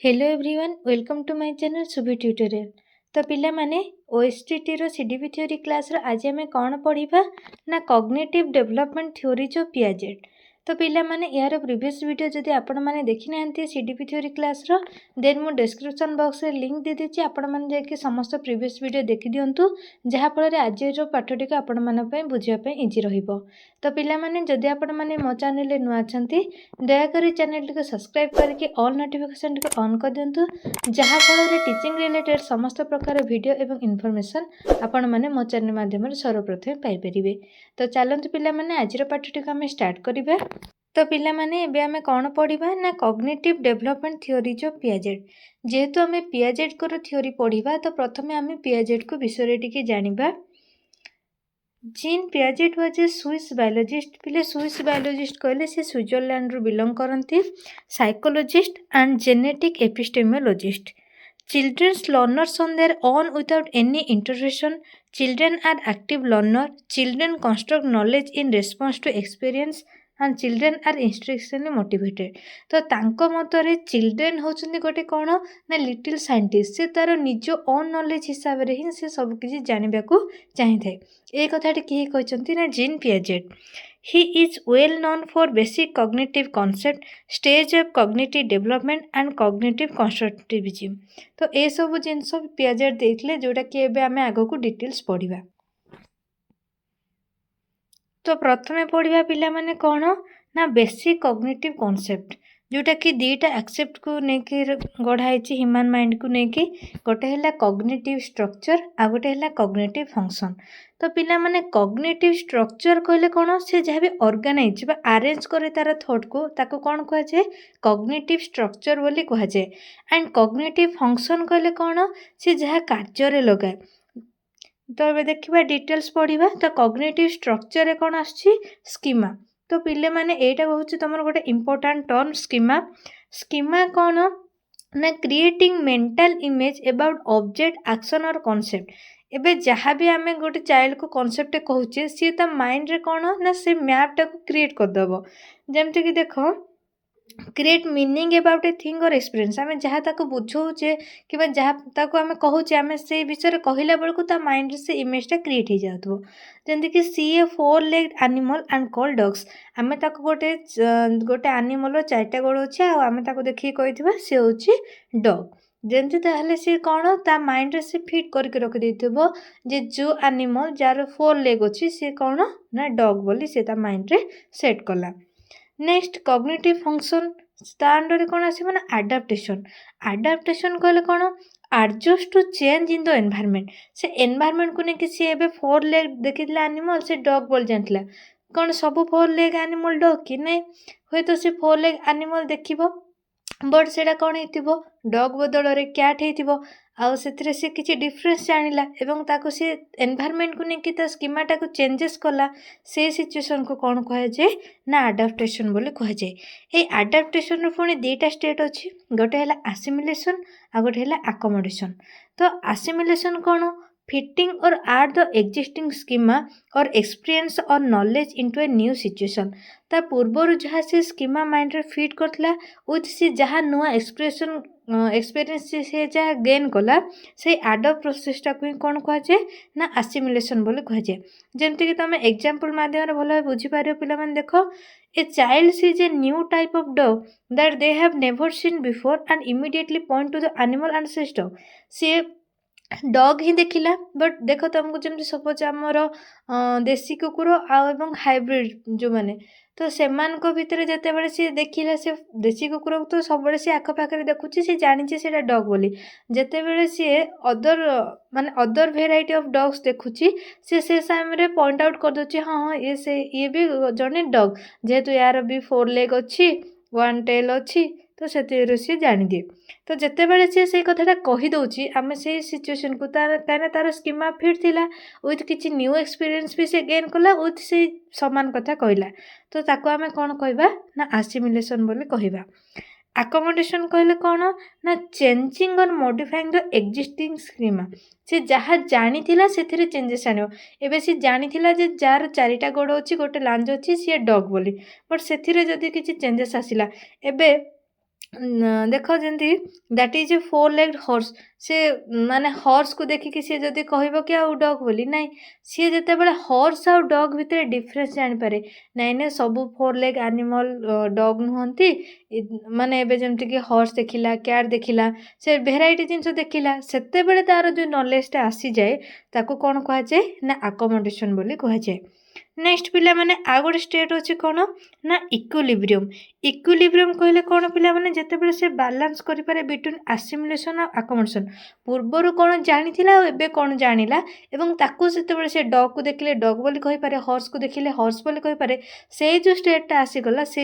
Hello everyone welcome to my channel Subhi tutorial. तो पिला माने ओएसटीटी रो सीडीपी थ्योरी क्लास रो आज हमें कौन पढ़िबा ना कॉग्निटिव डेवलपमेंट थ्योरी जो पियाजेट। तो पिला माने यार प्रीवियस वीडियो जदि आपण माने देखि नांती सीडीपी थ्योरी क्लास रो देन मु डिस्क्रिप्शन बॉक्स रे लिंक दे देछि आपण माने जाके समस्त प्रीवियस वीडियो देखि दियंतु जहा फल रे आज रो पाठटी को आपण माने पय बुझिया पय इजी रहिबो। तो पिला माने जदि आपण माने मो चैनल रे नुआ अछंती दया करी चैनल को सब्सक्राइब करके ऑल नोटिफिकेशन को ऑन कर दियंतु जहा फल रे टीचिंग रिलेटेड समस्त प्रकार वीडियो एवं इन्फॉर्मेशन आपण माने मो चैनल माध्यम रे सर्वप्रथम पाई परिबे। तो चलंतु पिला माने आज रो पाठटी को हम स्टार्ट करिबा। तो पिला माने एबे हमें कौन पढ़िबा ना कॉग्निटिव डेवलपमेंट थ्योरी जो पियाजेट। जेहेतु हमें पियाजेट को थ्योरी पढ़िबा तो प्रथमे हमें पियाजेट को विषय टिके जानिबा। Jean Piaget was a Swiss biologist. पिले स्विस बायोलॉजिस्ट कहले से स्विट्जरलैंड रू बिलोंग करती। Psychologist and genetic epistemologist. Children's learners on their own without any intervention. Children are active learner. Children construct knowledge in response to experience and children are instructionally motivated. तो तांको मतरे children होचंदी गोटे कौन ना little scientist. से तार निज own knowledge हिसाब रे ही से सब किछि जानिबा को चाहि थाए। ए कथाटी किए कहचंती ना gene Piaget. He is well known for basic cognitive concept, stage of cognitive development and cognitive constructivism. तो ए सब जिनस पियाजेट देइथिले जोटा कि एबे आमे आगो को डिटेल्स पढ़िबा। तो प्रथमे पढ़िबा पिला माने कोन ना बेसिक कॉग्निटिव कॉन्सेप्ट जोटा कि दीटा एक्सेप्ट को नेकी गढ़ाई ह्यूमन माइंड को नेकी गोटे है कॉग्निटिव स्ट्रक्चर आ गोटे है कॉग्निटिव फंक्शन। तो पिला माने कॉग्निटिव स्ट्रक्चर कहले कोन से जहाँ भी ऑर्गेनाइज बा अरेंज करे तार थॉट को ताको कोन कहा जाए कॉग्निटिव स्ट्रक्चर बोली कहा जाए। एंड कॉग्निटिव फंक्शन कहले कोन से जहाँ कार्य रे लगाए। तो ये देखा डिटेल्स पढ़ा। तो कॉग्निटिव स्ट्रक्चर कौन आछी स्कीमा। तो पिले माने एटा हूँ तुम गोटे इंपोर्टेंट टर्म स्कीमा। स्कीमा कौन ना creating mental image about object action और कॉन्सेप्ट। एबे जहाँ भी आम गोटे चाइल्ड को कॉन्सेप्ट कहूचे सी ता माइंड रे कौन ना से मैपटा को क्रिएट करदेव। जमती कि देख create meaning about a thing और एक्सपीरियंस। आम जहाँ ताको बुझाऊे कि जहाँ ताको आम कहूचे आम से विषय कहला बेलू ता माइंड से इमेजटा क्रिएट हो जातो। जमती कि सी ए 4 legged animal and call dogs. आम ताको गोटे गोटे एनिमल 4टा गोड़ अच्छे आम ताको देखिए कही सी हूँ डॉग। जमती ताहले सी कौन ता माइंड रे से फिट करके रखी देथिबो जे जो एनिमल जार 4 लेग अच्छी सी कौन ना डॉग बोली सी ता माइंड रे सेट कला। नेक्स्ट कॉग्निटिव फंक्शन ता अंडर कौन आसो ना आडाप्टेशन। आडाप्टेशन कहले कौन adjust to change in the environment. से एनवायरनमेंट को लेकिन सी एबे 4 लेग देखिला एनिमल से डॉग बोल जानथिला कौन सब 4 लेग एनिमल डॉग कि नहीं हुए तो से 4 लेग एनिमल देखिबो बट सेटा कौन हेतिबो डॉग बदल रे कैट हेतिबो आउ सेथिरे से किछि डिफरेंस जानिला एवं ताको से एनवायरनमेंट को नेकी ता स्कीमाटा को चेंजेस कला। से सिचुएशन को कौन कहा जाए ना आडाप्टेशन बोली कहा जाए। ए आडाप्टेशन रो पुणी दुईटा स्टेट अछि गोटे है आसिमिलेशन आ गोटे है अकोमोडेशन। तो आसिमिलेशन कौन फिटिंग और आड द एग्जिस्टिंग स्कीमा और एक्सपीरियंस और knowledge into a new situation. ता पूर्वर जहाँ से स्कीमा माइंड रे फिट करथला विथ से जहाँ नुआ एक्सप्रेशन एक्सपीरियंस से जहाँ गेन कला से आडप प्रोसेसटा को कौन कहा जाए ना आसिमिलेशन बोली कहा जाए। जमती कि तुम एग्जांपल माध्यम भल बुझी पार पिला माने देख a child sees a new type of dog that they have never seen before and immediately point to the animal and say dog. सी डॉग ही देखिला बट देख तुमको जमी सपोज आमर देसी कुकुर आउ हाइब्रिड जो माने तो सेमान को भितर जिते बड़े सी देखिला से देसी कुकुर को तो सब सी आखपाखे देखुची सी जानी से डॉग बोली जिते बड़े सी अदर माने अदर भेराइटी ऑफ डॉग्स देखुची से टाइम पॉइंट आउट कर दोची हाँ हाँ ये भी जने डॉग जेहेतु यार भी 4 लेग अच्छी 1 टेल अच्छी तो से सी जानी। तो जिते बड़े सी से कथाटा कहीदे आम से सिचुएशन को कहीं तार स्कीमा फिट थिला विथ किसी न्यू एक्सपीरियंस भी से गेन कला विथ से समान कथा कहला। तो ताको आमे कौन कहबा ना आसिमिलेशन बोली कहबा। अकोमोडेशन कहले कौन ना चेंजिंग और मॉडिफाइंग द एक्जिस्टिंग स्कीमा। से जहाँ जानी थिला से चेंजेस आनियो। एबे से जानी थिला जे जार 4टा गोड़ अच्छी गोटे लांज अच्छी सी डॉग बोली बट से जदि किसी चेंजेस आसिला एबे ଦେଖ ଯେମିତି ଦ୍ୟାଟ୍ ଇଜ୍ ଏ 4 legged ହର୍ସ, ସେ ମାନେ ହର୍ସକୁ ଦେଖିକି ସିଏ ଯଦି କହିବ କି ଆଉ ଡଗ୍ ବୋଲି, ନାଇଁ, ସିଏ ଯେତେବେଳେ ହର୍ସ ଆଉ ଡଗ୍ ଭିତରେ ଡିଫରେନ୍ସ ଜାଣିପାରେ, ନାଇଁ ନାଇଁ ସବୁ 4 leg ଆନିମଲ୍ ଡଗ୍ ନୁହନ୍ତି, ମାନେ ଏବେ ଯେମିତିକି ହର୍ସ ଦେଖିଲା, କ୍ୟାଟ୍ ଦେଖିଲା, ସେ ଭେରାଇଟି ଜିନିଷ ଦେଖିଲା, ସେତେବେଳେ ତାର ଯେଉଁ ନଲେଜଟା ଆସିଯାଏ ତାକୁ କ'ଣ କୁହାଯାଏ ନା ଆକୋମୋଡେସନ୍ ବୋଲି କୁହାଯାଏ। ନେକ୍ସଟ ପିଲାମାନେ ଆଉ ଗୋଟେ ଷ୍ଟେଟ୍ ଅଛି କ'ଣ ନା ଇକ୍ୱିଲିବ୍ରିୟମ୍। ଇକ୍ୱିଲିବ୍ରିୟମ୍ କହିଲେ କ'ଣ ପିଲାମାନେ, ଯେତେବେଳେ ସେ ବାଲାନ୍ସ କରିପାରେ ବିଟୁଇନ୍ ଆସିମିଲେସନ୍ ଆଉ ଆକୋମୋଡେସନ୍, ପୂର୍ବରୁ କ'ଣ ଜାଣିଥିଲା ଆଉ ଏବେ କ'ଣ ଜାଣିଲା, ଏବଂ ତାକୁ ସେତେବେଳେ ସେ ଡଗ୍କୁ ଦେଖିଲେ ଡଗ୍ ବୋଲି କହିପାରେ, ହର୍ସକୁ ଦେଖିଲେ ହର୍ସ ବୋଲି କହିପାରେ, ସେଇ ଯେଉଁ ଷ୍ଟେଟ୍ଟା ଆସିଗଲା ସେ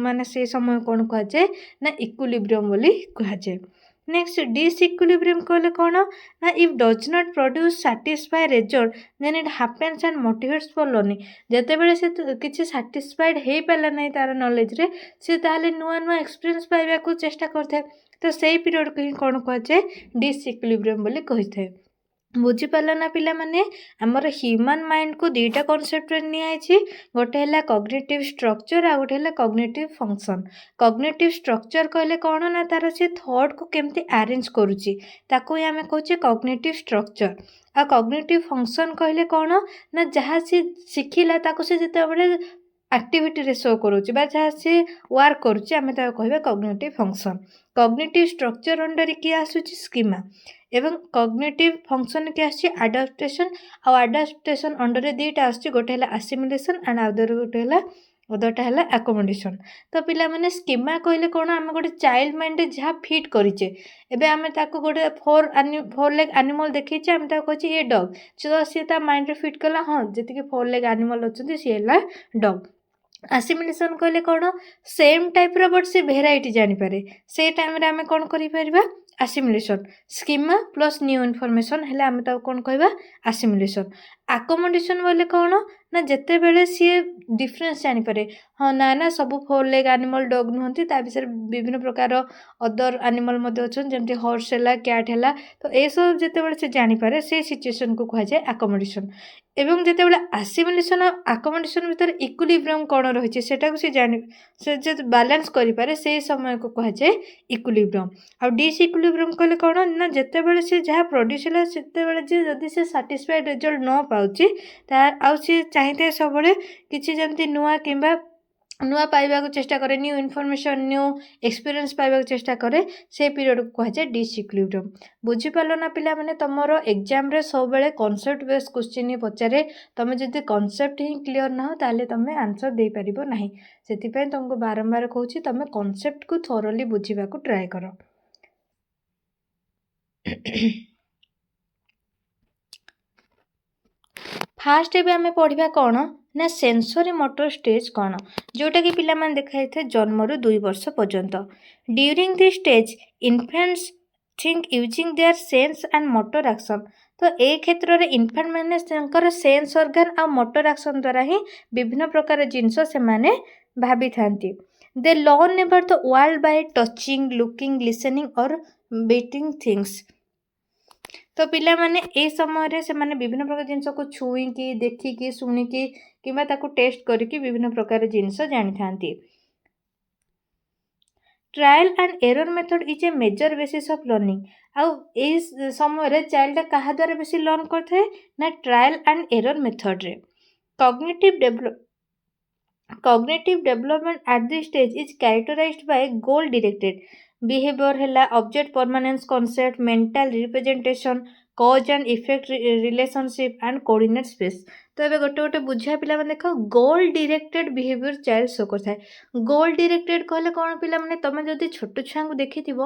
ମାନେ ସେ ସମୟ କ'ଣ କୁହାଯାଏ ନା ଇକ୍ୱିଲିବ୍ରିୟମ୍ ବୋଲି କୁହାଯାଏ। ନେକ୍ସଟ ଡିସଇକ୍ୱିଲିବ୍ରିୟମ୍ କହିଲେ କ'ଣ ନା if does not produce satisfy result then it happens and motivates for learning. ଯେତେବେଳେ ସେ କିଛି ସାଟିସ୍ଫାଏଡ୍ ହେଇପାରିଲା ନାହିଁ ତାର ନଲେଜରେ, ସେ ତାହେଲେ ନୂଆ ନୂଆ ଏକ୍ସପିରିଏନ୍ସ ପାଇବାକୁ ଚେଷ୍ଟା କରିଥାଏ। ତ ସେଇ ପିରିୟଡ଼କୁ ହିଁ କ'ଣ କୁହାଯାଏ ଡିସଇକ୍ୱିଲିବ୍ରିୟମ୍ ବୋଲି କହିଥାଏ। ବୁଝିପାରିଲ ନା ପିଲାମାନେ, ଆମର ହ୍ୟୁମାନ୍ ମାଇଣ୍ଡକୁ ଦୁଇଟା କନସେପ୍ଟରେ ନିଆଯାଇଛି, ଗୋଟେ ହେଲା କଗ୍ନିଟିଭ୍ ଷ୍ଟ୍ରକ୍ଚର୍ ଆଉ ଗୋଟେ ହେଲା କଗ୍ନିଟିଭ୍ ଫଙ୍କସନ୍। କଗ୍ନିଟିଭ୍ ଷ୍ଟ୍ରକ୍ଚର୍ କହିଲେ କ'ଣ ନା ତାର ସେ ଥଟ୍କୁ କେମିତି ଆରେଞ୍ଜ କରୁଛି, ତାକୁ ହିଁ ଆମେ କହୁଛେ କଗ୍ନିଟିଭ୍ ଷ୍ଟ୍ରକ୍ଚର୍। ଆଉ କଗ୍ନିଟିଭ୍ ଫଙ୍କସନ୍ କହିଲେ କ'ଣ ନା ଯାହା ସେ ଶିଖିଲା ତାକୁ ସେ ଯେତେବେଳେ ଆକ୍ଟିଭିଟିରେ ଶୋ କରୁଛି ବା ଯାହା ସେ ୱାର୍କ କରୁଛି, ଆମେ ତାକୁ କହିବା କଗ୍ନିଟିଭ୍ ଫଙ୍କସନ୍। କଗ୍ନିଟିଭ୍ ଷ୍ଟ୍ରକ୍ଚର୍ ଅଣ୍ଡରରେ କିଏ ଆସୁଛି ସ୍କିମା, ଏବଂ କଗ୍ନିଟିଭ୍ ଫଙ୍କସନ୍ କିଏ ଆସୁଛି ଆଡାପ୍ଟେସନ୍। ଆଉ ଆଡାପ୍ଟେସନ୍ ଅଣ୍ଡରରେ ଦୁଇଟା ଆସୁଛି, ଗୋଟେ ହେଲା ଆସିମିଲେସନ୍ ଆଣ୍ଡ ଅଦରଟା ହେଲା ଆକୋମୋଡେସନ୍। ତ ପିଲାମାନେ ସ୍କିମା କହିଲେ କ'ଣ, ଆମେ ଗୋଟେ ଚାଇଲ୍ଡ ମାଇଣ୍ଡରେ ଯାହା ଫିଟ୍ କରିଛେ, ଏବେ ଆମେ ତାକୁ ଗୋଟେ 4 leg ଆନିମଲ୍ ଦେଖେଇଛେ, ଆମେ ତାକୁ କହୁଛେ ଏ ଡଗ୍, ତ ସିଏ ତା ମାଇଣ୍ଡରେ ଫିଟ୍ କଲା, ହଁ ଯେତିକି 4 leg ଆନିମଲ୍ ଅଛନ୍ତି ସିଏ ହେଲା ଡଗ୍। ଆସିମିଲେସନ୍ କହିଲେ କ'ଣ, ସେମ୍ ଟାଇପ୍ର ବଟ୍ ସେ ଭେରାଇଟି ଜାଣିପାରେ, ସେଇ ଟାଇମ୍ରେ ଆମେ କ'ଣ କରିପାରିବା ଆସିମିଲେସନ୍। ସ୍କିମା ପ୍ଲସ୍ ନ୍ୟୁ ଇନଫର୍ମେସନ୍ ହେଲେ ଆମେ ତାକୁ କ'ଣ କହିବା ଆସିମିଲେସନ୍। ଆକୋମୋଡେସନ୍ ବୋଲେ କ'ଣ ନା ଯେତେବେଳେ ସିଏ ଡିଫରେନ୍ସ ଜାଣିପାରେ, ହଁ ନା ନା ସବୁ 4 leg ଆନିମଲ୍ ଡଗ୍ ନୁହନ୍ତି, ତା ବିଷୟରେ ବିଭିନ୍ନ ପ୍ରକାର ଅଦର ଆନିମଲ୍ ମଧ୍ୟ ଅଛନ୍ତି, ଯେମିତି ହର୍ସ ହେଲା, କ୍ୟାଟ୍ ହେଲା, ତ ଏସବୁ ଯେତେବେଳେ ସେ ଜାଣିପାରେ ସେଇ ସିଚୁଏସନ୍କୁ କୁହାଯାଏ ଆକୋମୋଡେସନ୍। ଏବଂ ଯେତେବେଳେ ଆସିମିଲେସନ୍ ଆଉ ଆକୋମୋଡେସନ୍ ଭିତରେ ଇକ୍ୱିଲିବ୍ରିୟମ୍ କ'ଣ ରହିଛି ସେଟାକୁ ସେ ଯଦି ବାଲାନ୍ସ କରିପାରେ, ସେଇ ସମୟକୁ କୁହାଯାଏ ଇକ୍ୱିଲିବ୍ରିୟମ୍। ଆଉ ଡିସଇକ୍ୱିଲିବ୍ରିୟମ୍ କହିଲେ କ'ଣ ନା ଯେତେବେଳେ ସେ ଯାହା ପ୍ରଡ୍ୟୁସ୍ ହେଲା ସେତେବେଳେ ଯଦି ସେ ସାଟିସ୍ଫାଏଡ୍ ରେଜଲ୍ଟ ନ ପାଉଛି, ଆଉ ସିଏ ଚାହିଁଥାଏ ସବୁବେଳେ କିଛି ଯେମିତି ନୂଆ କିମ୍ବା ନୂଆ ପାଇବାକୁ ଚେଷ୍ଟା କରେ, ନ୍ୟୁ ଇନଫର୍ମେସନ୍, ନ୍ୟୁ ଏକ୍ସପିରିଏନ୍ସ ପାଇବାକୁ ଚେଷ୍ଟା କରେ, ସେ ପିରିୟଡ଼କୁ କୁହାଯାଏ ଡିସଇକ୍ୱିଲିବ୍ରିୟମ୍। ବୁଝିପାରିଲ ନା ପିଲାମାନେ, ତୁମର ଏକ୍ଜାମ୍ରେ ସବୁବେଳେ କନସେପ୍ଟ ବେସ୍ କ୍ୱେଶ୍ଚିନ୍ ହିଁ ପଚାରେ, ତୁମେ ଯଦି କନସେପ୍ଟ ହିଁ କ୍ଲିଅର୍ ନାହ ତାହେଲେ ତୁମେ ଆନ୍ସର୍ ଦେଇପାରିବ ନାହିଁ। ସେଥିପାଇଁ ତୁମକୁ ବାରମ୍ବାର କହୁଛି ତୁମେ କନସେପ୍ଟକୁ ଥୋରୋଲି ବୁଝିବାକୁ ଟ୍ରାଏ କର। ଫାଷ୍ଟ ଏବେ ଆମେ ପଢ଼ିବା କ'ଣ ନା ସେନ୍ସରି ମୋଟର ଷ୍ଟେଜ୍ କ'ଣ, ଯେଉଁଟାକି ପିଲାମାନେ ଦେଖାଯାଇଥାଏ ଜନ୍ମରୁ 2 ବର୍ଷ ପର୍ଯ୍ୟନ୍ତ। During this stage infants think using their sense and motor action. ତ ଏଇ କ୍ଷେତ୍ରରେ ଇନଫାଣ୍ଟ ମାନେ ତାଙ୍କର ସେନ୍ସ ଅର୍ଗାନ୍ ଆଉ ମୋଟର ଆକ୍ସନ୍ ଦ୍ୱାରା ହିଁ ବିଭିନ୍ନ ପ୍ରକାର ଜିନିଷ ସେମାନେ ଭାବିଥାନ୍ତି। They learn about the world by touching, looking, listening or biting things. ତ ପିଲାମାନେ ଏଇ ସମୟରେ ସେମାନେ ବିଭିନ୍ନ ପ୍ରକାର ଜିନିଷକୁ ଛୁଇଁକି, ଦେଖିକି, ଶୁଣିକି କିମ୍ବା ତାକୁ ଟେଷ୍ଟ କରିକି ବିଭିନ୍ନ ପ୍ରକାର ଜିନିଷ ଜାଣିଥାନ୍ତି। Trial and error method is a major basis of learning. ଆଉ ଏଇ ସମୟରେ ଚାଇଲ୍ଡଟା କାହା ଦ୍ୱାରା ବେଶୀ ଲର୍ନ କରିଥାଏ ନା ଟ୍ରାଏଲ୍ ଆଣ୍ଡ ଏରର୍ ମେଥଡ଼ରେ। Cognitive development at this stage is characterised by goal directed behaviour ହେଲା, object permanence concept, mental representation, cause and effect relationship and coordinate space. ତ ଏବେ ଗୋଟେ ଗୋଟେ ବୁଝିବା ପିଲାମାନେ ଦେଖ, goal directed behaviour child show କରିଥାଏ। ଗୋଲ୍ ଡିରେକ୍ଟେଡ୍ କହିଲେ କ'ଣ ପିଲାମାନେ, ତୁମେ ଯଦି ଛୋଟ ଛୁଆଙ୍କୁ ଦେଖିଥିବ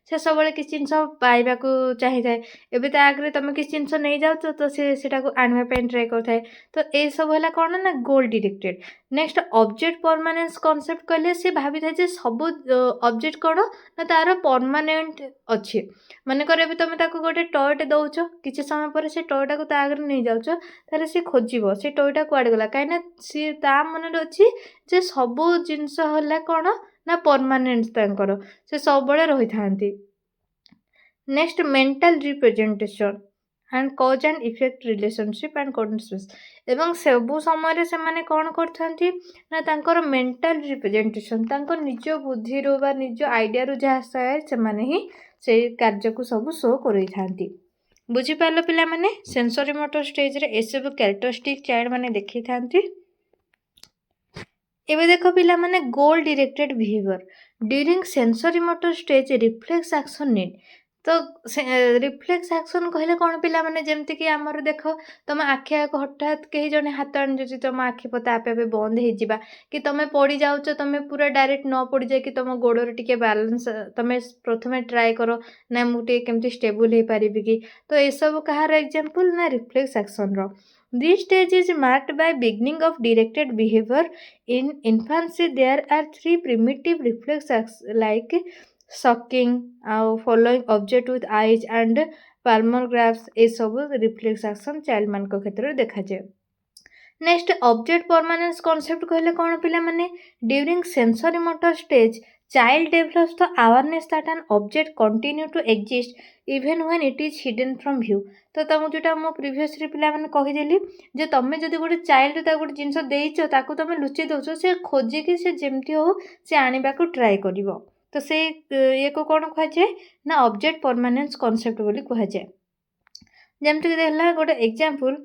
ସେ ସବୁବେଳେ କିଛି ଜିନିଷ ପାଇବାକୁ ଚାହିଁଥାଏ, ଏବେ ତା ଆଗରେ ତୁମେ କିଛି ଜିନିଷ ନେଇଯାଉଛ ତ ସେ ସେଟାକୁ ଆଣିବା ପାଇଁ ଟ୍ରାଏ କରିଥାଏ। ତ ଏସବୁ ହେଲା କ'ଣ ନା goal directed. Next object permanence concept କହିଲେ ସେ ଭାବିଥାଏ ଯେ ସବୁ ଅବଜେକ୍ଟ କ'ଣ ନା ତାର ପରମାନେଣ୍ଟ ଅଛି। ମନେକର ଏବେ ତୁମେ ତାକୁ ଗୋଟେ ଟୟଟେ ଦେଉଛ, କିଛି ସମୟ ପରେ ସେ ଟୟଟାକୁ ତା ଆଗରେ ନେଇଯାଉଛ, ତାହେଲେ ସେ ଖୋଜିବ ସେ ଟୟଟା କୁଆଡ଼େ ଗଲା, କାହିଁକିନା ସିଏ ତା ମନରେ ଅଛି ଯେ ସବୁ ଜିନିଷ ହେଲା କ'ଣ ନା ପରମାନେଣ୍ଟ, ତାଙ୍କର ସେ ସବୁବେଳେ ରହିଥାନ୍ତି। Next mental representation. एंड कज and effect relationship and coordination एवं सबु समय से माने कौन करथांती ना तांकर मेंटल रिप्रेजेंटेशन तांकर निज बुद्धि रो बा निज आइडिया रो जहाँ साए से माने ही से कार्य को सब शो करई थांती बुझी पारलो पिला माने सेंसरी मोटर स्टेज रे ए सब कैरेक्टरिस्टिक चाइल्ड माने देखि थांती एबे देखो पिला माने गोल directed behaviour during sensory motor stage reflex action need तो रिफ्लेक्स एक्शन कहले कौन पिला माने जेमति कि हमर देखो तुम आखि आग हठात कहीं जने हाथ आन जति तुम आखि पता आपे आपे बंद हो जिबा कि तुम पड़ी जाउछ तुम पूरा डायरेक्ट न पड़ी जाए कि तुम गोड़र टिके बैलेंस तुम प्रथमे ट्राई करो ना मुटे केमति स्टेबल हे पारिबि कि तो ए सब कहार एग्जांपल ना रिफ्लेक्स एक्शन रो This stage is marked by beginning of directed behavior. In infancy, there are three primitive reflexes like sucking, following object with eyes and palmographs. ये सब रिफ्लेक्स एक्शन चाइल्ड मान क्षेत्र में देखा जाए नेक्स्ट ऑब्जेक्ट परमानेंस कॉन्सेप्ट कहले कौन पिला माने during sensory motor stage child develops the awareness that an object continue to exist even when it is hidden from view तो तुम जोटा मो प्रीवियसली पिला माने कहिदेली जे तमे जदि गोटे चाइल्ड ता गोटे जिंस देइछो ताकू तमे लुचि दउछो से खोजी कि से जेमति हो से आनिबा को ट्राई करिवो तो से ये को कौन कह जाए ना ऑब्जेक्ट परमानेंस कॉन्सेप्ट बोली कह जाए जेमति कि देखला गोटे example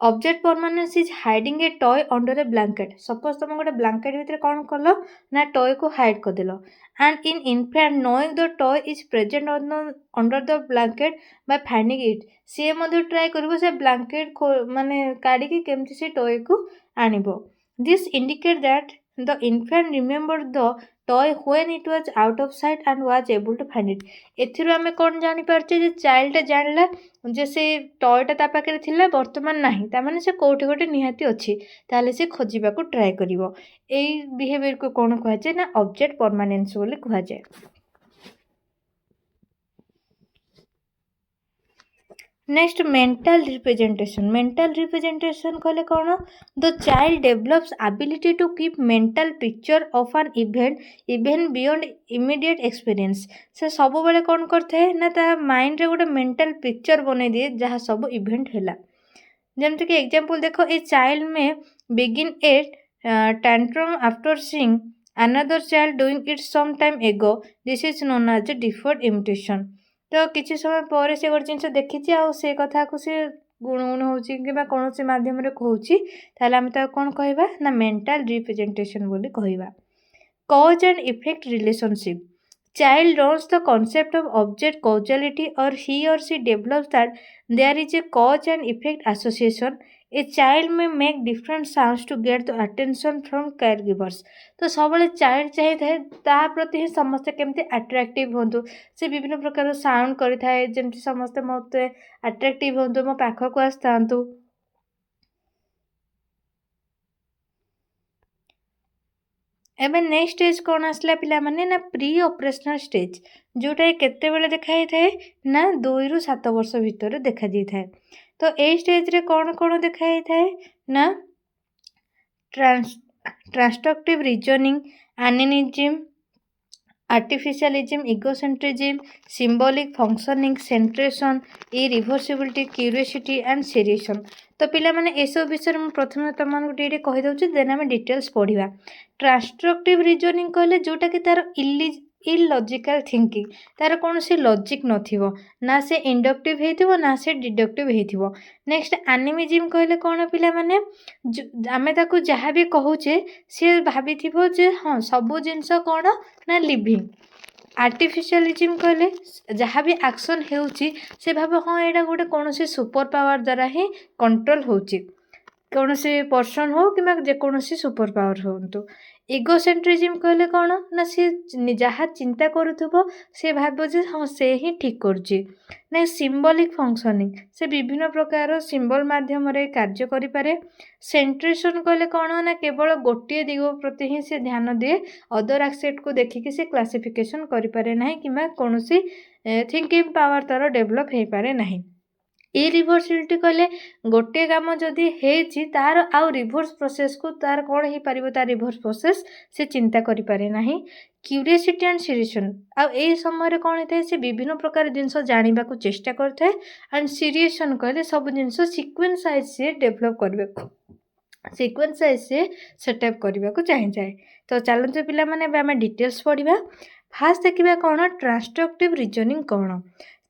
object permanence is hiding a toy under a blanket suppose तुम गोटे ब्लैंकेट भितर कौन कल ना टॉय को हाइड करदेल and in infant knowing the toy is present under the blanket by finding it सी ट्राए कर से ब्लैंकेट माने काढ़ी केमती से टॉय को आनिबो this indicate that the infant remember the toy when it was out of sight and was able to find it एथिरु आमे कोन जानि पारछे जे चाइल्ड जानला जे से टॉयटा ता पाखे थिला वर्तमान नाही ता माने से कोठी गोटे निहाती अछि ताले से खोजिबा को ट्राई करिवो एई बिहेवियर को कोन कहै छै ना ऑब्जेक्ट परमानेंस बोली कहै छै नेक्स्ट मेंटल रिप्रेजेंटेशन कहले कौन the child develops ability to keep mental picture of an event even beyond immediate experience से सब बेले कौन करथे ना ता माइंड रे गोटे मेंटल पिक्चर बने दिए जहाँ सब इवेंट हैला जेमति कि एग्जांपल देखो a child may begin at tantrum after seeing another child doing it some time ago this is known as a deferred imitation तो किसी समय पर से गोटे जिन देखी आ से कथा को सी गुणगुण होची कि कौन से माध्यम कहूँ ताहले आम कौन कहवा ना मेंटल रिप्रेजेंटेशन बोली कहवा cause and effect relationship child learns the concept of object causality or he or she develops that there is a cause and effect association. A child may make different sounds to get the attention from caregivers. तो सबले child चाहिए ता प्रति ही समस्ते केमती attractive होंतु से विभिन्न प्रकार साउंड करिथाए जेमती समस्ते मते अट्रैक्टिव होंतु मो पाखक आसतांतु एबे नेक्स्ट स्टेज कौन आसला पिला माने ना प्री ऑपरेशनल स्टेज जोटा केते बेले देखाई थाए ना 2 रु 7 वर्ष भितर देखा दी थाए तो ए स्टेज रे कौन देखाई थाए ना transductive reasoning analysis artificialism egocentrism symbolic functioning centration irreversibility curiosity and seriation तो पिला माने ए सब विषय में प्रथम तुमको टे कहि दउछि देन हम डिटेल्स पढ़िबा ट्रांसट्रक्टिव रीजनिंग कहले जोटा कि तार इलॉजिकल थिंकिंग तार कौन से लॉजिक नथिबो ना से इंडक्टिव हेतिबो ना से डिडक्टिव हेतिबो नेक्स्ट एनिमिज्म कहले कौन पिला माने आमे ताको जहाँ भी कहूचे से भाबिथिबो जे हाँ सबु जिंस कौन ना लिविंग आर्टिफिशियलिज्म कहले जहाँ भी एक्शन हेउची से भाबे हाँ एटा गोटे कौन से सुपर पावर द्वारा ही कंट्रोल होची कौन से पर्सन हो कि जेकोसी सुपर पावर होंतु इगोसेंट्रिज्म कहले कौन ना सी जहाँ चिंता करुथबो से भाबो जे हाँ से ही ठीक करछि ना सिंबॉलिक फंक्शनिंग से विभिन्न प्रकार सिंबल माध्यम रे कार्य करि पारे सेंट्रेशन कहले कौन ना केवल गोटे दिग प्रति ही से ध्यान दिए अदर एक्सेप्ट को देखिकी से क्लासिफिकेशन करि पारे नाही किमा कोनोसी थिंकिंग पावर तार डेवलप हे पारे नाही इरिवर्सिबिलिटी कहले गोटे काम जदि हेछि तार आउ रिभर्स प्रोसेस को तार कौन हो पार तार रिभर्स प्रोसेस से चिंता करि पारे नाही क्यूरियोसिटी एंड सीरियसन आई समय कौन होता है से विभिन्न प्रकार जिनस जानवा को चेष्टा करता है एंड सीरियसन कहले सब जिनस सिक्वेन्स वाइज से डेभलप करने सिक्वेन्स वाइज से सेटअप करने को चाहिए। तो चलते पिला माने आम डिटेल्स पढ़ा। फास्ट देखा कौन ट्रांसट्रक्टिव रीजनिंग कौन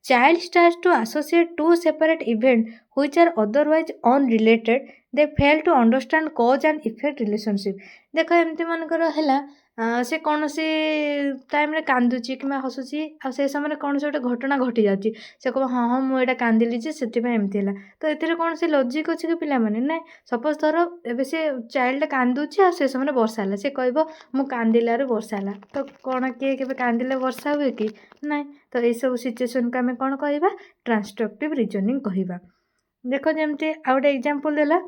child starts to associate to separate event which are otherwise unrelated they fail to understand cause and effect relationship. देख एमती मनकर है से कौन से टाइम कांदुची कि हसुची आ से समय कौन से गोटे घटना घटी जाती से कह हाँ हाँ मुझे कांदिली से एमती है। तो ये कौन से लॉजिक अच्छे कि पिला माने ना सपोज धर एबे से चाइल्ड कांदुची आ से समय वर्षा है से कह मु कांदिलार वर्षा है तो कौन किए के कांदिले वर्षा हुए कि ना। तो यह सब सिचुएसन को आम कौन कह ट्रांसट्रक्टिव रीजनिंग कहवा। देख जमती आ गोटे एग्जांपल देला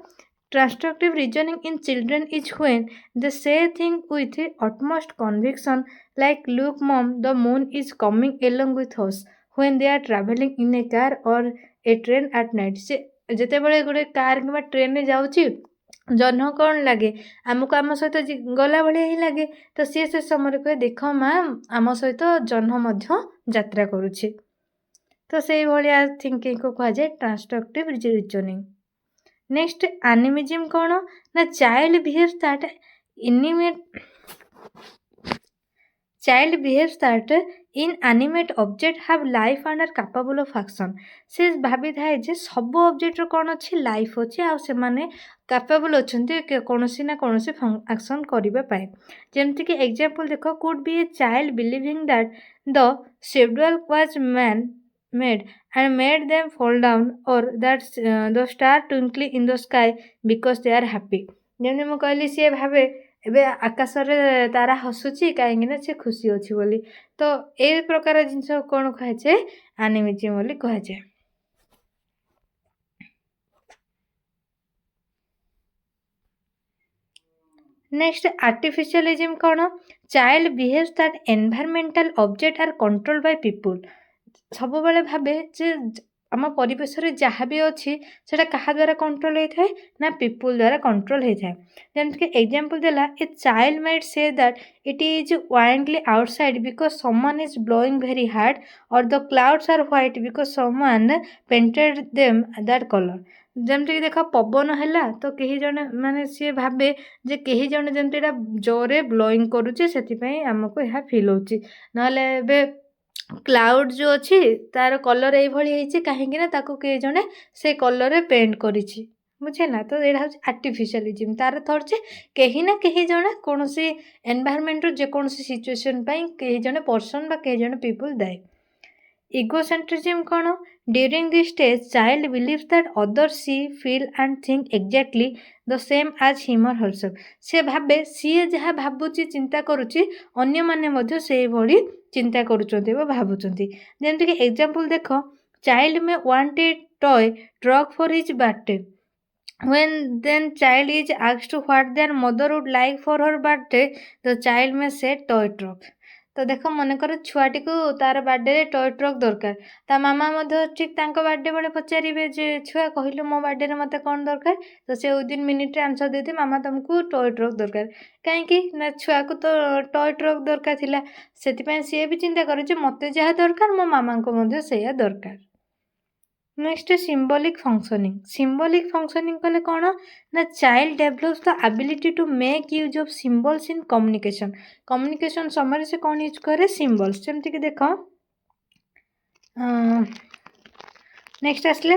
transductive reasoning in children is when they say thing with utmost conviction like look mom the moon is coming along with us when they are traveling in a car or a train at night। से जिते बड़े गोटे car कि train में जाऊँगी जह्न कौन लगे आमको आम सहित गला भाया ही लगे तो सी से समय कहे देख माँ आम सहित जह्न यात्रा करुच्छे। तो से भाया थिंकिंग को कह जाए ट्रांसट्रक्टिव रीजनिंग। नेक्स्ट एनिमिज्म कौन ना child behaves that inanimate object have life and are capable of action. से भाभी थाए जे सब ऑब्जेक्ट कौन अच्छी लाइफ अच्छे आ से माने कैपेबल अच्छा कौन ना कौन एक्शन करने जमती कि एग्जांपल देख could be a child believing that the schedule was made and made them fall down or that the star twinkling in the sky because they are happy। जमी मु कहली सी भावे एबे आकाश रे तारा हसुची कहीं सी खुशी अच्छी बोली। तो ए प्रकार जिनस कौन कहे एनिमिज्म बोली कहे। नेक्स्ट आर्टिफिशियलिज्म कौन child behaves that environmental object are controlled by people. सब बेले भावे जे आम परिवेश जहाँ भी अच्छी से क्या द्वारा कंट्रोल होता है ना पीपुल द्वारा कंट्रोल होता है। जमीक एग्जांपल देला a child might say that it is windy outside because someone is blowing very hard और the clouds are white because someone painted them that colour. जमीक देख पवन है तो कहीं जन माने सी भावे जे कहीं जन जमी जोरे ब्लोइंग करुचे से आमको यह फील होची ना क्लाउड जो अच्छी तार कलर ये कहीं किए जड़े से कलर पेंट करी बुझेगा। तो यहाँ हूँ आर्टिफिशियलिज्म तार थर्ड से कहीं ना कहीं जड़े कौन एनवायरमेंट जेकोसी सिचुएसन कहीं जड़े पर्सन कहीं जड़े पीपुल दायी। इगोसेंट्रिज्म कौन during this stage child believes that other see feel and think exactly the same as him or herself. से भावे सी जहाँ भावुची चिंता करुच्ची अन्य माने से भली चिंता करुचंती भावुचंती। जमीक एग्जांपल देख चाइल्ड में want a toy truck for his birthday when then child is asked to what their mother would like for her birthday the child may say toy truck। तो देख मनकर छुआटी को तार बर्थडे टॉय ट्रक दरकार ता मामा ठीक birthday बेले पचारे जे छुआ कहलु मो बर्थडे मत कौन दरकार तो से विदिन मिनिट आंसर देते मामा तुमको टॉय ट्रक दरकार कहीं ना छुआ को तो टॉय ट्रक दरकार थिला से सी भी चिंता करे मत जहाँ दरकार मो मामा को से दरकार। नेक्स्ट सिंबॉलिक फंक्शनिंग कले कौन ना child develops the ability to make use of symbols in communication समय से कौन यूज करे सिंबल्स जमती कि देख नेक्स्ट आसले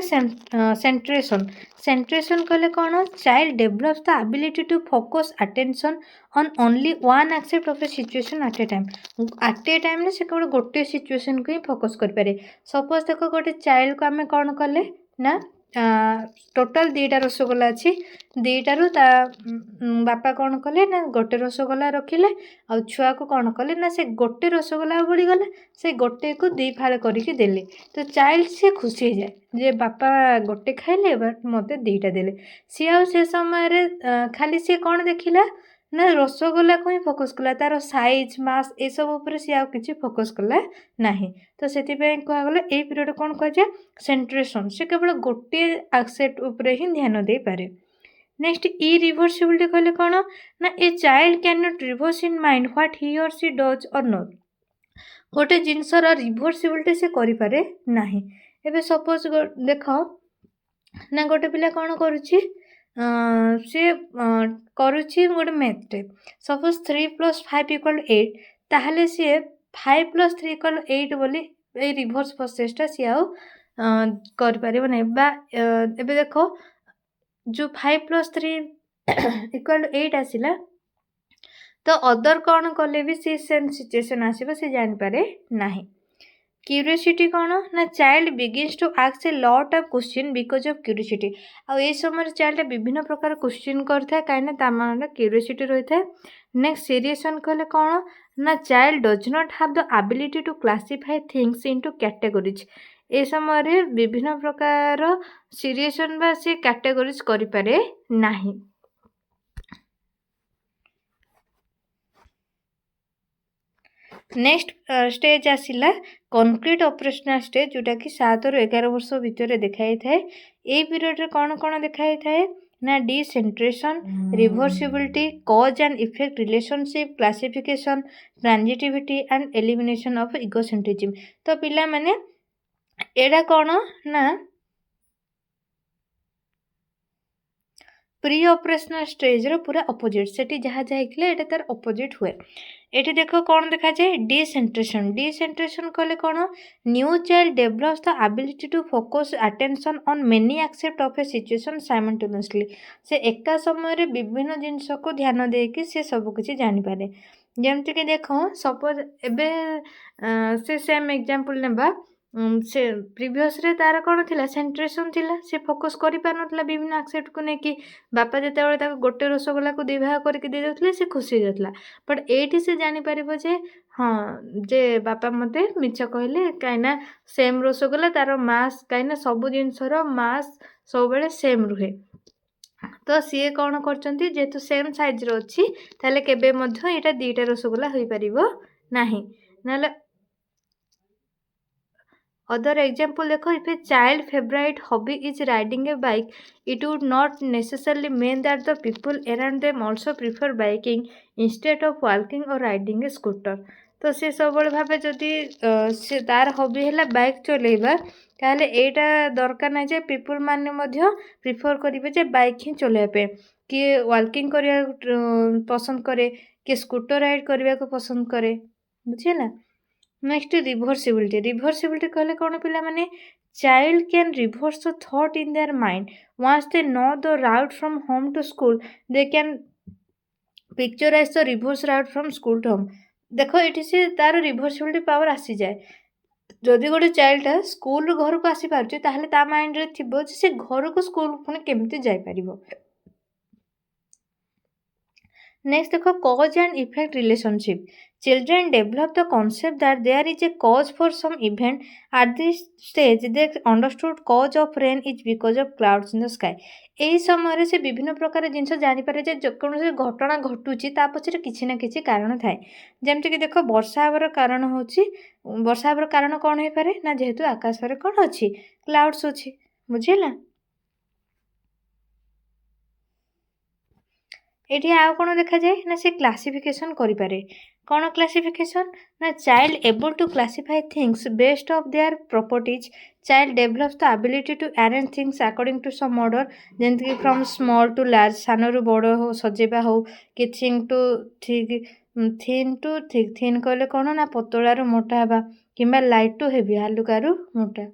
सेंट्रेशन कले कौन child develops the ability to focus attention on only one aspect of a situation at a time से केवल गोटे सिचुएशन को ही फोकस करें। सपोज देख गोटे चाइल्ड को आम कौन कले ना टोटाल 2टा रसगोला अच्छी 2टारू बापा कौन कले ना गोटे रसगोला रखिले आ छुआ को कौन कले ना से गोटे रसगोला बुड़ीगला से गोटे को 2 फाड़ करके देले तो चाइल्ड से खुशी हो जाए जे बापा गोटे खाइले बट मत 2टा देले सी आ से समय खाली सी कौन देखिला ना रसगोला को ही फोकस कला तार साइज मास ए सब ऊपर सी आ किसी फोकस कला नहीं। तो से कहगला ये पीरियड कौन कह सेंट्रेशन से केवल गोटे एक्सेप्ट उपरे ही ध्यान दे पारे। नेक्स्ट इरिभर्सिबिलिटी कहले कौन ना a child can not reverse in mind what he or she does और नॉट गोटे जिनसर रिभर्सिबिलिटी से करें ना एबे सपोज देख ना गोटे पिला कौन करुच्ची सी करुच्ची गोटे मैथटे सपोज 3 + 5 = 8 ताहले सी 5 + 3 = 8 बोली ए रिभर्स प्रोसेसटा सी आउ कर पारिबो नै बा एबे देखो जो 5 + 3 = 8 आसिला तो अदर कौन कले भी सी सेम सिचुएशन आसीबो सी जानि पारे नाही। क्यूरियोसिटी कौन ना child begins to ask a lot of question because of curiosity आ ए समय चाइल्ड विभिन्न प्रकार क्वेश्चन करता कहीं ता मान क्यूरियोसिटी रही है। नेक्स्ट सीरियसन कहले कौन ना child does not have the ability to classify things into categories ए समय विभिन्न प्रकार सीरियसन बा से कैटेगोरीज करि पारे नाही। नेक्स्ट स्टेज आसिला कंक्रीट ऑपरेशनल स्टेज जोटा कि 7 ରୁ 11 वर्ष भितर देखाई थाए ए पीरियड रे कौन कौन देखाई थाए ना decentration reversibility cause and effect relationship classification transitivity and elimination of egocentrism. तो पिला माने एडा कौन ना प्री ऑपरेशनल स्टेज रो पूरा अपोजिट सेठी जहाँ जाइले एटा तार अपोजिट हुए। एठी देखो कौन देखा जाए डिसेंट्रेशन डिसेंट्रेशन कहले कौन न्यू child develops the ability to focus attention on many aspect of a situation simultaneously से एका समय रे विभिन्न जिनस को ध्यान देकी से सब किछि जानि पारे। जेमति कि देखो सपोज एबे से सेम एग्जांपल नेबा से प्रीवियस रे तार कौन थिला सेंट्रेशन थिला से फोकस करि पार नथला विभिन्न एक्सेप्ट को नेकी बापा जेतेबेले ताको गोटे रसगोल्ला को दिभाग करके दे देउथले से खुशी हो जातला बट एठी से जानि परिबो जे हाँ जे बापा मते मिछ कहले काइना सेम रसगोल्ला तार मास काइना सब जिनसर मास सब बेले सेम रुहे तो सी कौन करचंती जेतु सेम साइज रो अछि ताले केबे मध्य एटा दीटा रसगोल्ला होई परिबो नाही नाले अदर एग्जाम्पल देखो if a child favourite hobby is riding A bike it would not necessarily mean that the people around them also prefer biking instead of walking or riding a scooter। तो से सब भाव जदि से तार hobby है bike चलेबा ताहले एटा दरकार ना जे पीपल माने मध्य प्रिफर करिवे जे बाइक ही चलेबे कि वाकिंग करिया पसंद करे कि स्कूटर राइड करबा को पसंद करे बुझिला। नेक्स्ट रिभर्सिबिलिटी कहले कौन पिला माने child can reverse the thought in their mind once they know the route from home to school they can picturize the reverse route from school to home। देखो ये से तार रिभर्सिबिलिटी पावर आसी जाए जदि गोटे चाइल्डटा स्कूल घर को आसी पारुचे ताहले ता माइंड रे थिबो जे से घर को स्कूल पुणी केमती जाई परिबो। नेक्स्ट देखो cause and effect relationship children develop the concept that there is a cause for some event at this stage they understood cause of rain is because of clouds in the sky। एही समय से विभिन्न प्रकार जिनस जानि पारे जे कौन घटना घटुची ता पछरे किछि ना किछि कारण थाए जेमति कि देखो वर्षा हबार कारण होची वर्षा हबार कारण कौन होई पारे ना जेहेतु आकाश रे कौन अछि क्लाउड्स अछि बुझिला। एठी आउ कौन देखा जाए ना से क्लासिफिकेशन करि पारे कौन क्लासिफिकेशन ना child able to classify things based of their properties child develops the ability to arrange things according to some order जेमति कि फ्रॉम स्मॉल टू लार्ज सानो रु बड़ हो सजेबा हो कि thin to thick thin to thick thin कहले कौन ना पतला रु मोटा हबा किंबा लाइट टू हेवी हलुका रु मोटा।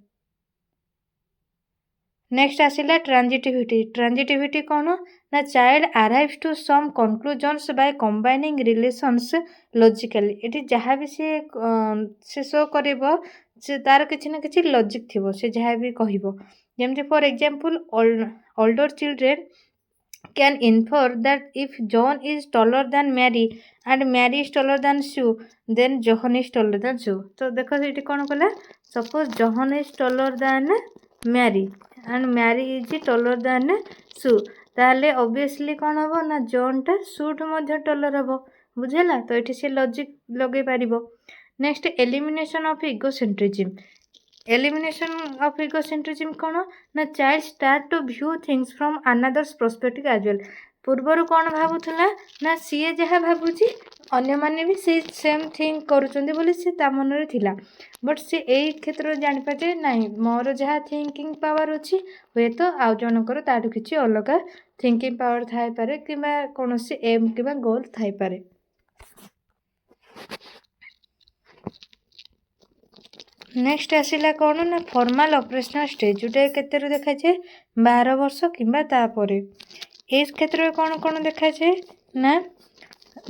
नेक्स्ट आसिला ट्रांजिटिविटी कौन ना child arrives to some conclusions by combining relations logically एटी जहाँ भी से शो करिवो से तार किछि ना किछि लॉजिक थिबो से जहाँ भी कहिवो जेमति for example older children can infer that if John is taller than Mary and Mary is taller than Sue then John is taller than Sue। तो देखो ये कौन कला suppose John is taller than Mary and Mary is taller than Sue ताहले obviously कौन हबो ना John टा सूट मध्य टलर हबो बुझेला तो एठी से लॉजिक लगे पारिबो। Next elimination of egocentrism elimination of egocentrism कौन ना child start to view things from another's perspective as well पूर्वर कौन भावुला ना सीए जहाँ भावुची अन्य माने भी से सेम थिंग करुचंदी बोली से ता मनरे थिला बट से एई क्षेत्र जानि पाजे नाही मोर जहाँ थिंकिंग पावर अछि हुए तो आउ जनकर ताठु किछि अलगा थिंकिंग पावर थाई पारे किबा कोनोसी एम किबा गोल थाई पारे। नेक्स्ट आसिला कौन ना फॉर्मल ऑपरेशनल स्टेज जोटा केतेरु देखा जाए 12 वर्ष किंबा तापरे इस क्षेत्र में कौन कौन देखा जाए ना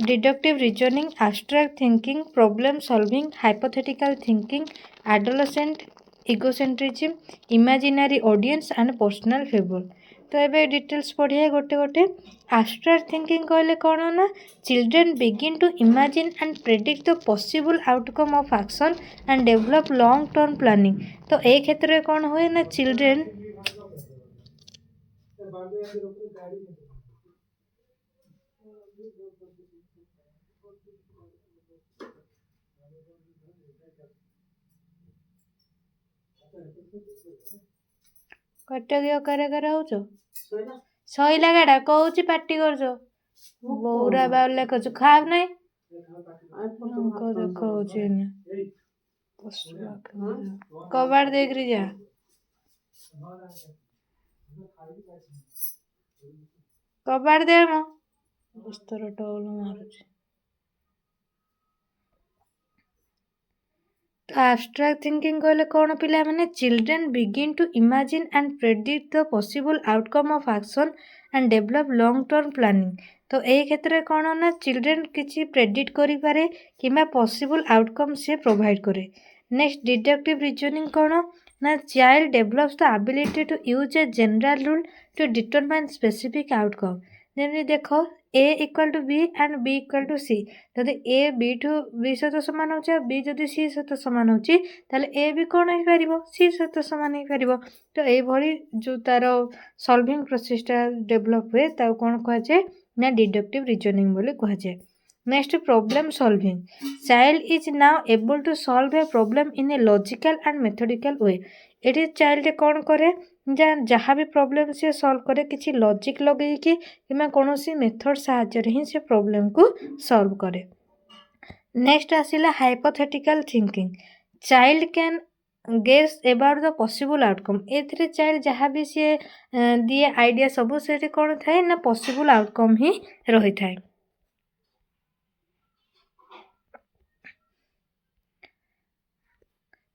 deductive reasoning abstract thinking problem solving hypothetical thinking adolescent egocentrism imaginary audience and personal fable. तो ये डिटेल्स पढ़िए गोटे गोटे एब्स्ट्रैक्ट थिंकिंग कहले कौन ना children begin to imagine and predict the possible outcome of action and develop long term planning. तो ये क्षेत्र में कौन हुए ना चिल्ड्रेन कटक करे हो सईला गाड़ा कौच पार्टी कर बौरा बाउला कर खाब नहीं कबाड़ देख जा कबाड़ दे मो बिस्तर टोल मारुच। तो एब्स्ट्रैक्ट थिंकिंग कहले कौन पिला माने children begin to imagine and predict the possible outcome of action and develop long term planning. तो यही क्षेत्र में कौन ना चिल्ड्रेन किसी प्रेडिक्ट करि पारे किंबा पॉसिबल आउटकम से प्रोवाइड करे। नेक्स्ट डिडक्टिव रीजनिंग कौन ना child develops the ability to use a general rule to determine specific outcome. जमी देख A equal to B and B equal to C जदि ए बी ठू बी सहित सामान हो बी जदि सी सहित सामान हो ए भी कौन हो पार सी सहित सामान हो पार। तो ये जो तार सॉल्विंग प्रोसेसटा डेवलप हुए कौन कहुए ना डिडक्टिव रीजनिंग बोली कहुए। Next problem solving child is now able to solve a problem in a logical and methodical way. ये चाइल्ड कौन करे जहाँ भी प्रॉब्लम से सॉल्व करे किसी लॉजिक लगे कि कौन मेथड साहाय्य ही से प्रॉब्लम को सॉल्व करे। नेक्स्ट आसिला hypothetical thinking child can guess about the possible outcome. A child जहाँ भी सी दिए आइडिया सब से कौन थाए ना पॉसिबल आउटकम ही रही थाए।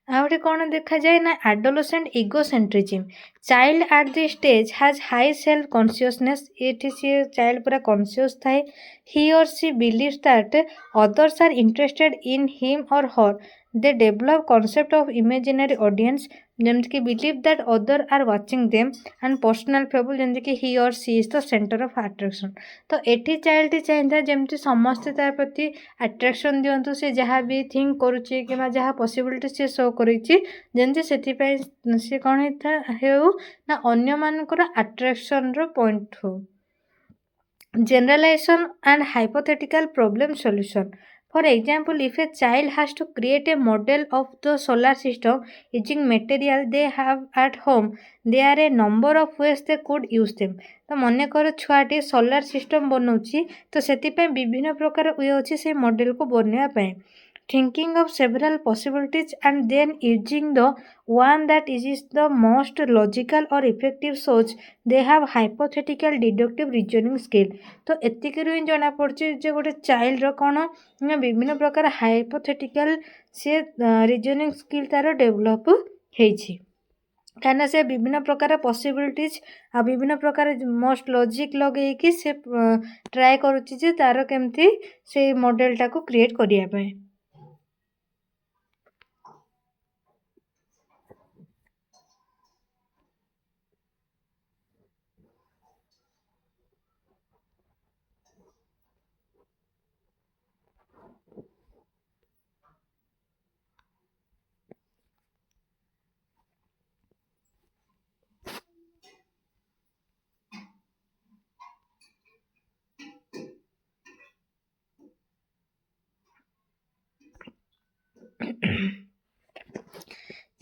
आउटे कौन देखा जाए ना adolescent egocentrism child at this stage has high self consciousness. ये सी चाइल्ड पूरा कॉन्शियस थाए he or she believes that others are interested in him or her they develop concept of imaginary audience जमती कि believe that other are watching them and personal fable जमती कि he or she is the centre of attraction. तो एटी child चाहिए जमती समस्ते तार प्रति अट्रैक्शन दिंतु से जहाँ भी थिंक करुच्ची कि जहाँ पॉसिबिलिटी से शो करमती से कौन हो ना अन्य मानकर अट्रैक्शन रो पॉइंट हो। Generalization and hypothetical problem solution. For example, if a child has to create a model of the solar system using material they have at home, there are a number of ways they could use them. तो मन कर छुआटी solar system बनाऊँगी तो से विभिन्न प्रकार वे अच्छी से मॉडल को बनवाई thinking of several possibilities and then using the one that is the most logical or effective source they have hypothetical deductive reasoning skill। तो एतिकु ही जना पड़े जे गोटे चाइल्ड कौन ना विभिन्न प्रकार हाइपोथेटिकल से रिजनिंग स्किल तार डेवलप होती कहीं से विभिन्न प्रकार पॉसिबिलिटीज आ विभिन्न प्रकार मोस्ट लॉजिक लगे कि से ट्राए करुच्ची तार केमती से मॉडलटा को क्रिएट करने।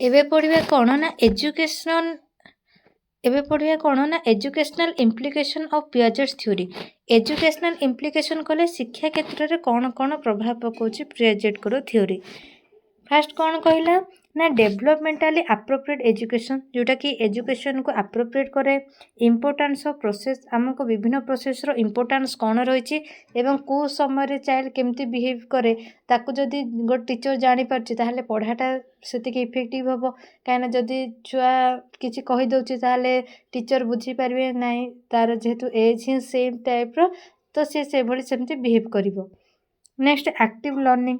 ଏବେ ପଢ଼ିବା କ'ଣ ନା ଏଜୁକେଶନାଲ ଇମ୍ପ୍ଲିକେସନ୍ ଅଫ୍ ପିଆଜେଟ୍ସ ଥିଓରି। ଏଜୁକେଶନାଲ ଇମ୍ପ୍ଲିକେସନ୍ କଲେ ଶିକ୍ଷା କ୍ଷେତ୍ରରେ କ'ଣ କ'ଣ ପ୍ରଭାବ ପକାଉଛି ପିଆଜେଟ୍ଙ୍କର ଥିଓରି। ଫାଷ୍ଟ କ'ଣ କହିଲା ନା ଡେଭଲପମେଣ୍ଟାଲି ଆପ୍ରୋପ୍ରିଏଟ୍ ଏଜୁକେସନ୍, ଯେଉଁଟାକି ଏଜୁକେସନ୍କୁ ଆପ୍ରୋପ୍ରିଏଟ୍ କରେ। ଇମ୍ପୋର୍ଟାନ୍ସ ଅଫ୍ ପ୍ରୋସେସ୍, ଆମକୁ ବିଭିନ୍ନ ପ୍ରୋସେସ୍ର ଇମ୍ପୋର୍ଟାନ୍ସ କ'ଣ ରହିଛି ଏବଂ କେଉଁ ସମୟରେ ଚାଇଲ୍ଡ କେମିତି ବିହେଭ୍ କରେ ତାକୁ ଯଦି ଗୋଟେ ଟିଚର୍ ଜାଣିପାରୁଛି ତାହେଲେ ପଢ଼ାଟା ସେତିକି ଇଫେକ୍ଟିଭ୍ ହେବ। କାହିଁକିନା ଯଦି ଛୁଆ କିଛି କହିଦେଉଛି ତାହେଲେ ଟିଚର୍ ବୁଝିପାରିବେ ନାହିଁ, ତା'ର ଯେହେତୁ ଏଜ୍ ହିଁ ସେମ୍ ଟାଇପ୍ର, ତ ସିଏ ସେଭଳି ସେମିତି ବିହେଭ୍ କରିବ। Next active learning,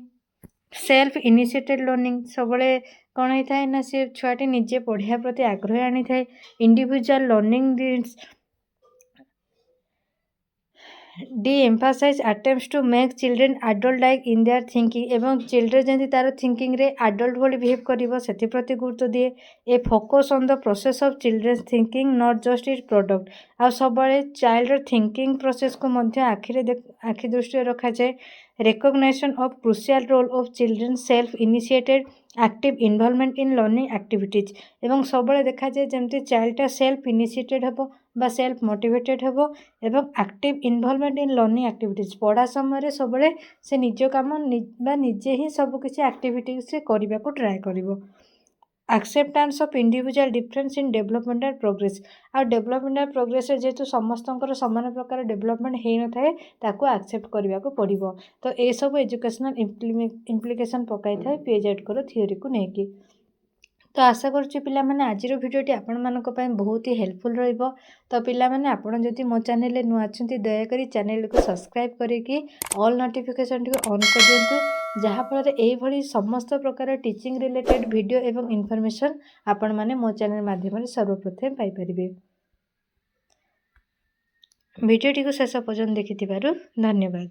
self initiated learning, ସବୁବେଳେ କ'ଣ ହେଇଥାଏ ନା ସେ ଛୁଆଟି ନିଜେ ପଢ଼ିବା ପ୍ରତି ଆଗ୍ରହ ଆଣିଥାଏ। Individual learning de emphasise attempts to make children adult like in their thinking, ଏବଂ ଚିଲଡ୍ରେନ୍ ଯେମିତି ତା'ର ଥିଙ୍କିଂରେ ଆଡଲ୍ଟ ଭଳି ବିହେଭ୍ କରିବ ସେଥିପ୍ରତି ଗୁରୁତ୍ୱ ଦିଏ। A focus on the process of children's thinking not just it product, ଆଉ ସବୁବେଳେ ଚାଇଲ୍ଡର ଥିଙ୍କିଂ ପ୍ରୋସେସ୍କୁ ମଧ୍ୟ ଆଖି ଦୃଷ୍ଟିରେ ରଖାଯାଏ। Recognition of crucial role of children self initiated active involvement in learning activities, ଏବଂ ସବୁବେଳେ ଦେଖାଯାଏ ଯେମିତି ଚାଇଲ୍ଡଟା ସେଲ୍ଫ ଇନିସିଏଟେଡ୍ ହେବ ବା ସେଲ୍ଫ ମୋଟିଭେଟେଡ୍ ହେବ ଏବଂ active involvement in learning activities, ପଢ଼ା ସମୟରେ ସବୁବେଳେ ସେ ନିଜ କାମ ବା ନିଜେ ହିଁ ସବୁକିଛି ଆକ୍ଟିଭିଟି ସେ କରିବାକୁ ଟ୍ରାଏ କରିବ। Acceptance of individual difference in developmental progress, ଆଉ ଡେଭଲପମେଣ୍ଟାଲ ପ୍ରୋଗ୍ରେସରେ ଯେହେତୁ ସମସ୍ତଙ୍କର ସମାନ ପ୍ରକାର ଡେଭଲପମେଣ୍ଟ ହେଇନଥାଏ ତାକୁ ଆକ୍ସେପ୍ଟ କରିବାକୁ ପଡ଼ିବ। ତ ଏସବୁ ଏଜୁକେସନାଲ ଇମ୍ପ୍ଲିକେସନ୍ ପକାଇଥାଏ ପିଆଜେଟ୍ଙ୍କର ଥିଓରିକୁ ନେଇକି। ତ ଆଶା କରୁଛି ପିଲାମାନେ ଆଜିର ଭିଡ଼ିଓଟି ଆପଣମାନଙ୍କ ପାଇଁ ବହୁତ ହି ହେଲ୍ପଫୁଲ୍ ରହିବ। ତ ପିଲାମାନେ ଆପଣ ଯଦି ମୋ ଚ୍ୟାନେଲରେ ନୂଆ ଅଛନ୍ତି ଦୟାକରି ଚ୍ୟାନେଲକୁ ସବସ୍କ୍ରାଇବ୍ କରିକି ଅଲ୍ ନୋଟିଫିକେସନ୍ଟିକୁ ଅନ୍ କରିଦିଅନ୍ତୁ, ଯାହାଫଳରେ ଏଇଭଳି ସମସ୍ତ ପ୍ରକାର ଟିଚିଂ ରିଲେଟେଡ୍ ଭିଡ଼ିଓ ଏବଂ ଇନଫର୍ମେସନ୍ ଆପଣମାନେ ମୋ ଚ୍ୟାନେଲ ମାଧ୍ୟମରେ ସର୍ବପ୍ରଥମେ ପାଇପାରିବେ। ଭିଡ଼ିଓଟିକୁ ଶେଷ ପର୍ଯ୍ୟନ୍ତ ଦେଖିଥିବାରୁ ଧନ୍ୟବାଦ।